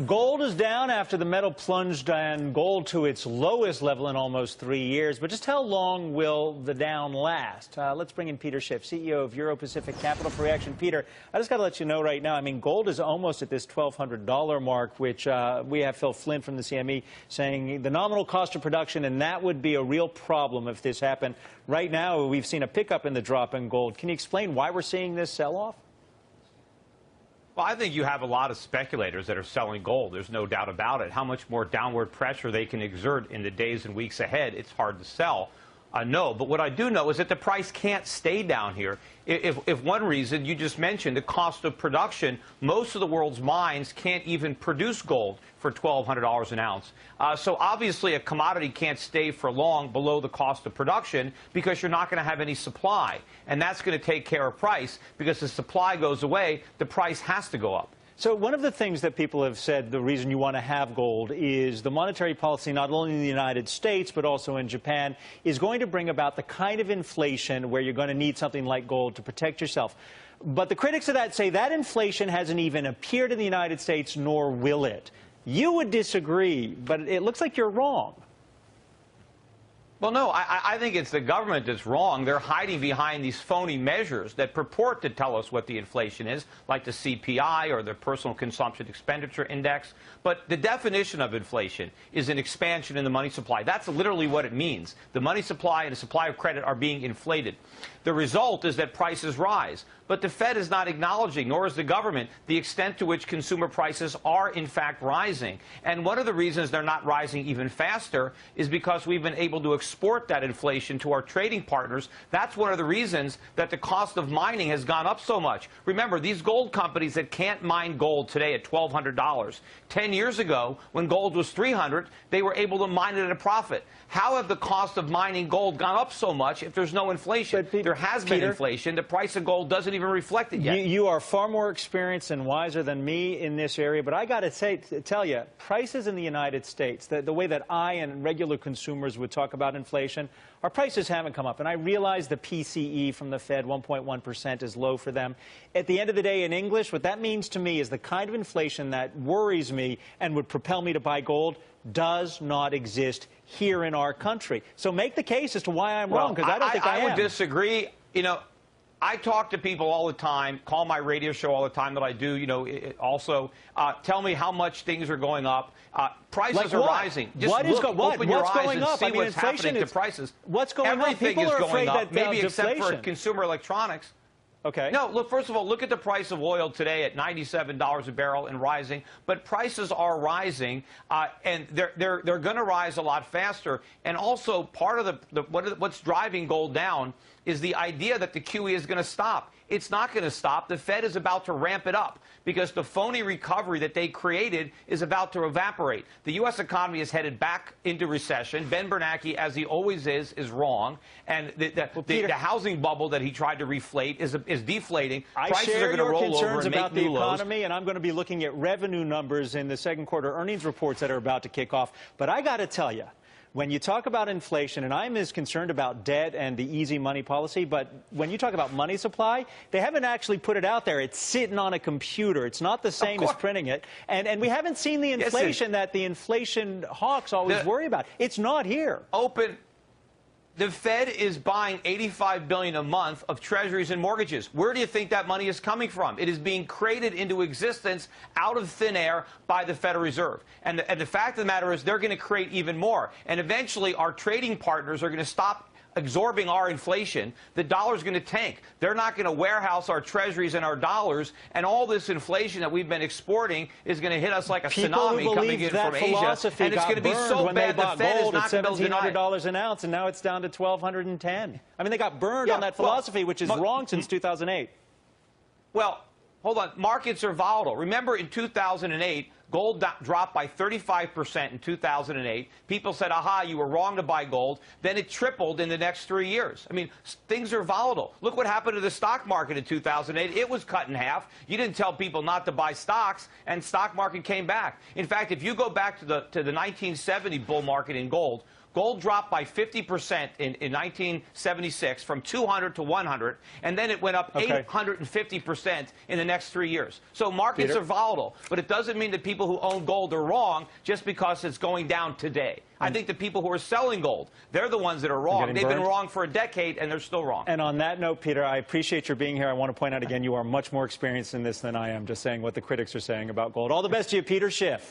Gold is down after the metal plunged and gold to its lowest level in almost 3 years. But just how long will the down last? Let's bring in Peter Schiff, CEO of Euro-Pacific Capital for Reaction. Peter, I just got to let you know right now, gold is almost at this $1,200 mark, which we have Phil Flynn from the CME saying the nominal cost of production, and that would be a real problem if this happened. Right now, we've seen a pickup in the drop in gold. Can you explain why we're seeing this sell-off? Well, I think you have a lot of speculators that are selling gold. There's no doubt about it. How much more downward pressure they can exert in the days and weeks ahead, it's hard to sell. No, but what I do know is that the price can't stay down here. If one reason, you just mentioned, the cost of production, most of the world's mines can't even produce gold for $1,200 an ounce. So obviously a commodity can't stay for long below the cost of production because you're not going to have any supply. And that's going to take care of price because the supply goes away, the price has to go up. So one of the things that people have said the reason you want to have gold is the monetary policy, not only in the United States, but also in Japan, is going to bring about the kind of inflation where you're going to need something like gold to protect yourself. But the critics of that say that inflation hasn't even appeared in the United States, nor will it. You would disagree, but it looks like you're wrong. Well, no, I think it's the government that's wrong. They're hiding behind these phony measures that purport to tell us what the inflation is, like the CPI or the Personal Consumption Expenditure Index. But the definition of inflation is an expansion in the money supply. That's literally what it means. The money supply and the supply of credit are being inflated. The result is that prices rise. But the Fed is not acknowledging, nor is the government, the extent to which consumer prices are, in fact, rising. And one of the reasons they're not rising even faster is because we've been able to export that inflation to our trading partners. That's one of the reasons that the cost of mining has gone up so much. Remember, these gold companies that can't mine gold today at $1,200, 10 years ago, when gold was $300, they were able to mine it at a profit. How have the cost of mining gold gone up so much if there's no inflation? There has been inflation. The price of gold doesn't even reflect it yet. You are far more experienced and wiser than me in this area, but I got to tell you, prices in the United States, the way that I and regular consumers would talk about inflation, our prices haven't come up. And I realize the PCE from the Fed, 1.1%, is low for them. At the end of the day, in English, what that means to me is the kind of inflation that worries me and would propel me to buy gold does not exist here in our country. So make the case as to why I'm wrong, because I don't think I am. I would disagree. You know, I talk to people all the time, call my radio show all the time that I do, also tell me how much things are going up. Prices are rising. Just open your eyes and see what's happening to prices. What's going up? Everything is going up, maybe except for consumer electronics. Okay. No, look, first of all, look at the price of oil today at $97 a barrel and rising. But prices are rising, and they're going to rise a lot faster. And also, part of what's driving gold down is the idea that the QE is going to stop. It's not going to stop. The Fed is about to ramp it up because the phony recovery that they created is about to evaporate. The U.S. economy is headed back into recession. Ben Bernanke, as he always is wrong. And the housing bubble that he tried to reflate is deflating. Prices are going to roll over and make new lows. Economy, and I'm going to be looking at revenue numbers in the second quarter earnings reports that are about to kick off. But I got to tell you, when you talk about inflation, and I'm as concerned about debt and the easy money policy, but when you talk about money supply, they haven't actually put it out there. It's sitting on a computer. It's not the same as printing it. And we haven't seen the inflation that the inflation hawks always worry about. It's not here. The Fed is buying $85 billion a month of treasuries and mortgages. Where do you think that money is coming from? It is being created into existence out of thin air by the Federal Reserve. And the fact of the matter is they're going to create even more. And eventually our trading partners are going to stop absorbing our inflation. The dollar's going to tank. They're not going to warehouse our treasuries and our dollars, and all this inflation that we've been exporting is going to hit us like a tsunami coming in from Asia. And it's going to be so bad the Fed is not going to deny it. $1,700 an ounce, and now it's down to $1,210. They got burned on that philosophy, which is wrong since 2008. Well, hold on. Markets are volatile. Remember in 2008, gold dropped by 35% in 2008. People said, aha, you were wrong to buy gold. Then it tripled in the next 3 years. Things are volatile. Look what happened to the stock market in 2008. It was cut in half. You didn't tell people not to buy stocks, and stock market came back. In fact, if you go back to the 1970 bull market in gold, Gold dropped by 50% in 1976 from 200 to 100, and then it went up 850% in the next 3 years. So markets are volatile, but it doesn't mean that people who own gold are wrong just because it's going down today. I think the people who are selling gold, they're the ones that are wrong. They've been wrong for a decade, and they're still wrong. And on that note, Peter, I appreciate your being here. I want to point out again, you are much more experienced in this than I am, just saying what the critics are saying about gold. All the best to you, Peter Schiff.